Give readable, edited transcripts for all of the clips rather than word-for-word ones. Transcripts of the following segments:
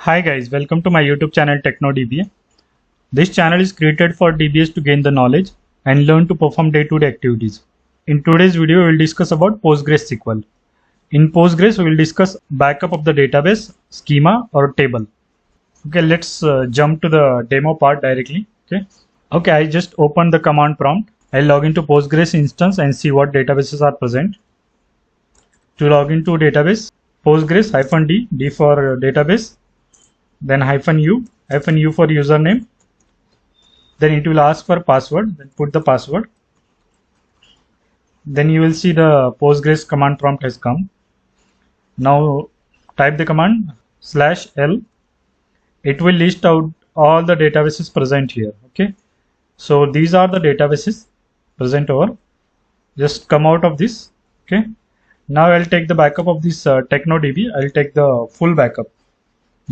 Hi guys, welcome to my YouTube channel TechnoDBA. This channel is created for DBAs to gain the knowledge and learn to perform day-to-day activities. In today's video, we will discuss about PostgreSQL. In Postgres, we will discuss backup of the database, schema or table. Okay, let's jump to the demo part directly. Okay, I just opened the command prompt. I'll log into Postgres instance and see what databases are present. To log into database, Postgres -d, D for database, then -u for username, then it will ask for password, then put the password. Then you will see the Postgres command prompt has come. Now type the command /l. It will list out all the databases present here. Okay, so these are the databases present over. Just come out of this. Okay, now I'll take the backup of this TechnoDB. I'll take the full backup,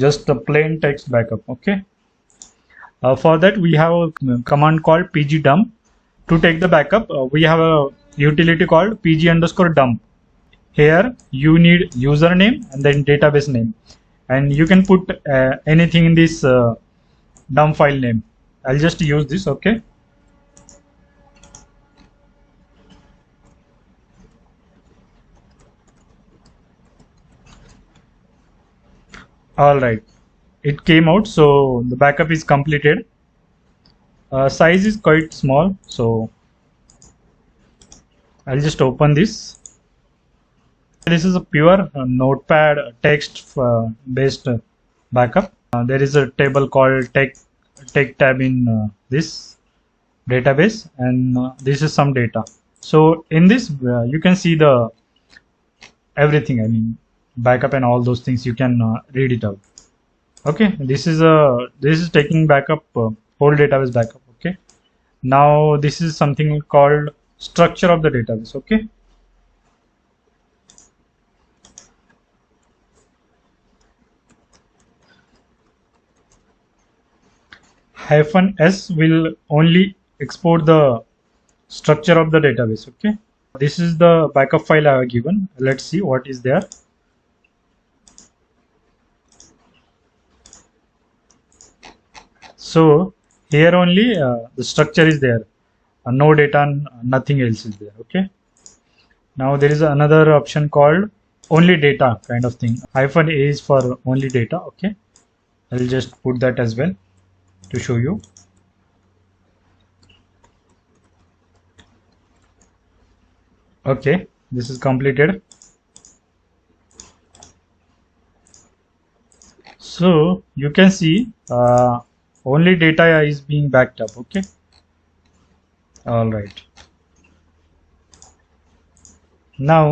just the plain text backup. Okay, for that we have a command called pgdump. To take the backup, we have a utility called pg_dump. Here you need username and then database name, and you can put anything in this dump file name. I'll just use this. Okay, all right, it came out, so the backup is completed. Size is quite small, so I'll just open this. This is a pure notepad text based backup. There is a table called tech tab in this database, and this is some data. So in this you can see the everything, I mean backup and all those things. You can read it out. Okay, this is taking backup, whole database backup. Okay, now this is something called structure of the database. Okay, -s will only export the structure of the database. Okay, this is the backup file I have given. Let's see what is there. So here only the structure is there, no data and nothing else is there. Okay, now there is another option called only data kind of thing. -a is for only data. Okay, I'll just put that as well to show you. Okay, this is completed. So you can see only data is being backed up. Okay, all right. Now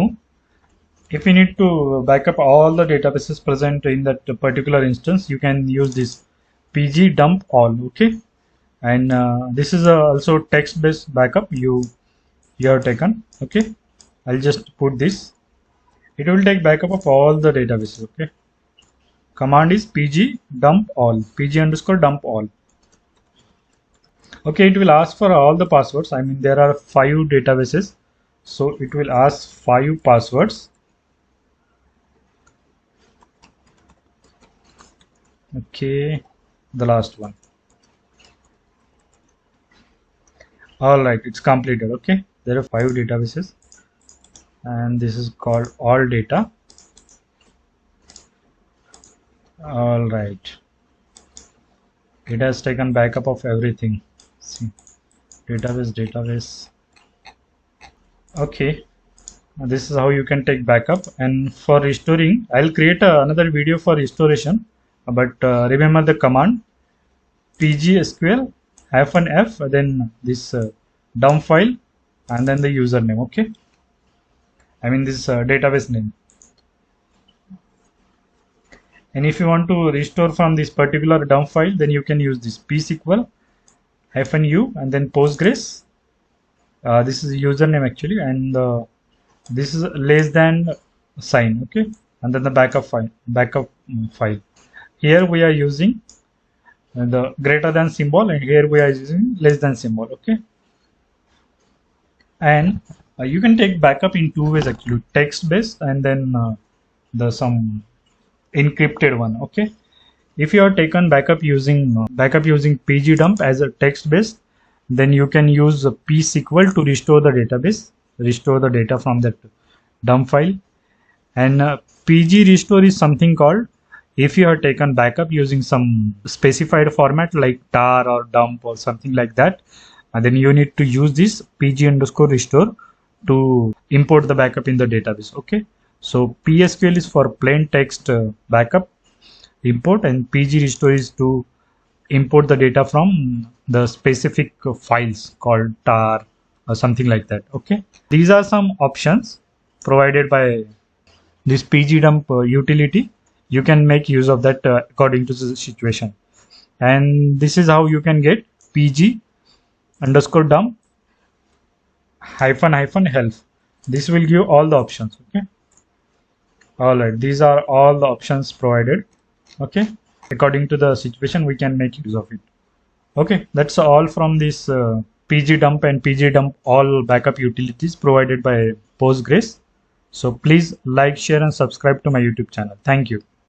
if you need to backup all the databases present in that particular instance, you can use this pgdump all. Okay, and this is also text based backup you have taken. Okay, I'll just put this. It will take backup of all the databases. Okay, command is pgdump all, pg_dump all. Okay, it will ask for all the passwords. I mean there are 5 databases, so it will ask 5 passwords. Okay, the last one. All right, it's completed. Okay, there are 5 databases, and this is called all data. All right, it has taken backup of everything. See, database. Okay, this is how you can take backup. And for restoring, I'll create another video for restoration, but remember the command pgsql -f, then this dump file, and then the username. Okay, I mean this database name. And if you want to restore from this particular dump file, then you can use this psql -u and then Postgres. This is username actually, and this is less than sign. Okay, and then the backup file. Here we are using the greater than symbol, and here we are using less than symbol. Okay, and you can take backup in 2 ways actually: text based and then the some encrypted one. Okay, If you are taken backup using pgdump as a text base, then you can use psql to restore the database, restore the data from that dump file. And pg restore is something called, if you are taken backup using some specified format like tar or dump or something like that, and then you need to use this pg_restore to import the backup in the database. Okay, so psql is for plain text backup import, and pg restore is to import the data from the specific files called tar or something like that. Okay, these are some options provided by this pgdump utility. You can make use of that according to the situation. And this is how you can get pg_dump --health. This will give all the options. Okay, all right, these are all the options provided. Okay, according to the situation we can make use of it. Okay, that's all from this pgdump and pgdump all backup utilities provided by Postgres. So please like, share and subscribe to my YouTube channel. Thank you.